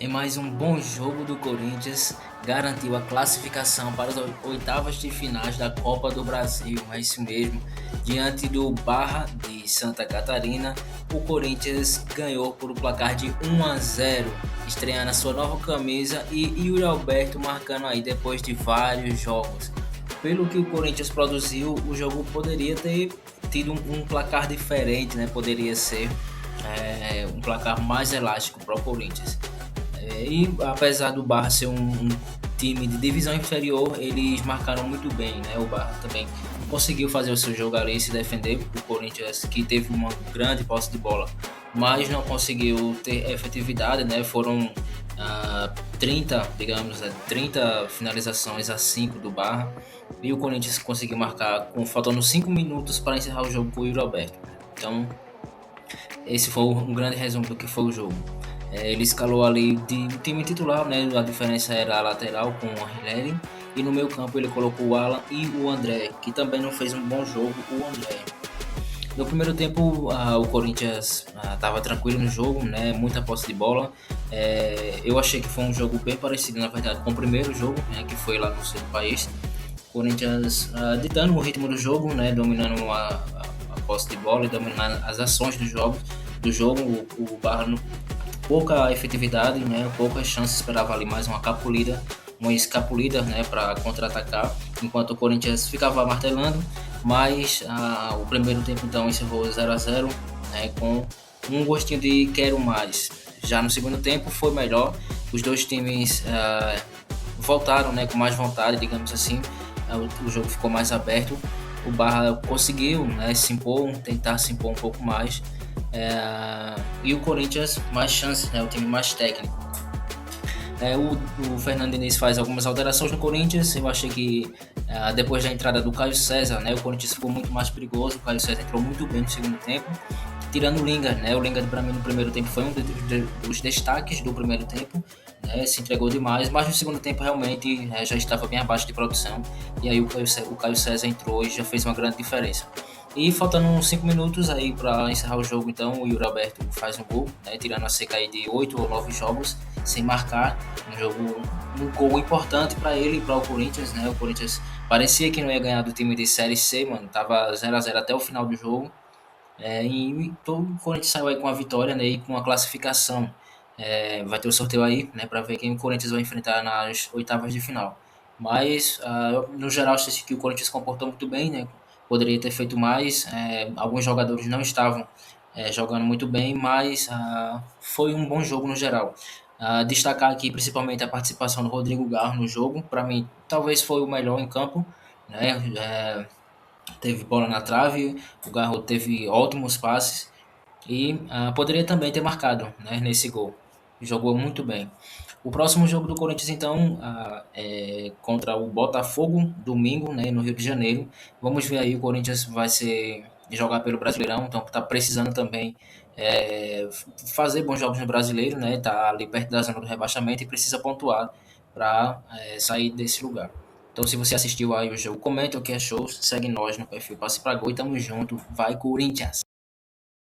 Em mais um bom jogo do Corinthians, garantiu a classificação para as oitavas de finais da Copa do Brasil. É isso mesmo. Diante do Barra de Santa Catarina, o Corinthians ganhou por um placar de 1-0, estreando a sua nova camisa e Yuri Alberto marcando aí depois de vários jogos. Pelo que o Corinthians produziu, o jogo poderia ter tido um placar diferente, né? Poderia ser um placar mais elástico para o Corinthians. E apesar do Barra ser um time de divisão inferior, eles marcaram muito bem, né? O Barra também conseguiu fazer o seu jogo ali e se defender. O Corinthians, que teve uma grande posse de bola, mas não conseguiu ter efetividade, né? Foram 30, digamos, 30 finalizações a 5 do Barra. E o Corinthians conseguiu marcar faltando 5 minutos para encerrar o jogo com o Yuri Alberto. Então, esse foi um grande resumo do que foi o jogo. Ele escalou ali de time titular, né? A diferença era a lateral com o Hilary. E no meio campo ele colocou o Alan e o André, que também não fez um bom jogo, o André. No primeiro tempo, o Corinthians estava tranquilo no jogo, né? Muita posse de bola. Eu achei que foi um jogo bem parecido, na verdade, com o primeiro jogo, né? Que foi lá no sul do país. O Corinthians ditando o ritmo do jogo, né? Dominando a posse de bola e dominando as ações do jogo. O Barra pouca efetividade, né? Poucas chances, esperava ali mais uma escapulida, né? Para contra-atacar, enquanto o Corinthians ficava martelando, mas o primeiro tempo então encerrou 0-0, né? Com um gostinho de quero mais. Já no segundo tempo foi melhor, os dois times voltaram, né? Com mais vontade, digamos assim. O jogo ficou mais aberto. O Barra conseguiu, né, tentar se impor um pouco mais. E o Corinthians mais chances, né, o time mais técnico. O Fernando Diniz faz algumas alterações no Corinthians. Eu achei que depois da entrada do Caio César, né, o Corinthians ficou muito mais perigoso. O Caio César entrou muito bem no segundo tempo, tirando o Lingard, né? O Lingard para mim no primeiro tempo foi um dos destaques do primeiro tempo, né? Se entregou demais, mas no segundo tempo realmente já estava bem abaixo de produção. E aí o Caio César entrou e já fez uma grande diferença. E faltando uns 5 minutos aí para encerrar o jogo, então o Yuri Alberto faz um gol, né? Tirando a seca aí de 8 ou 9 jogos sem marcar. Um gol importante para ele e para o Corinthians, né? O Corinthians parecia que não ia ganhar do time de Série C, mano. Tava 0-0 até o final do jogo. E todo o Corinthians saiu aí com a vitória, né, e com a classificação. Vai ter o sorteio aí, né, para ver quem o Corinthians vai enfrentar nas oitavas de final. Mas, no geral, achei que o Corinthians se comportou muito bem, né? Poderia ter feito mais. Alguns jogadores não estavam jogando muito bem, mas foi um bom jogo no geral. Destacar aqui principalmente a participação do Rodrigo Garro no jogo. Para mim, talvez foi o melhor em campo, né? Teve bola na trave, o Garro teve ótimos passes e poderia também ter marcado, né, nesse gol. Jogou muito bem. O próximo jogo do Corinthians, então, é contra o Botafogo, domingo, né, no Rio de Janeiro. Vamos ver aí, o Corinthians vai jogar pelo Brasileirão, então está precisando também fazer bons jogos no Brasileiro, né? Tá ali perto da zona do rebaixamento e precisa pontuar para sair desse lugar. Então, se você assistiu aí o jogo, comenta o que achou, segue nós no perfil Passe Pra Gol e tamo junto. Vai, Corinthians!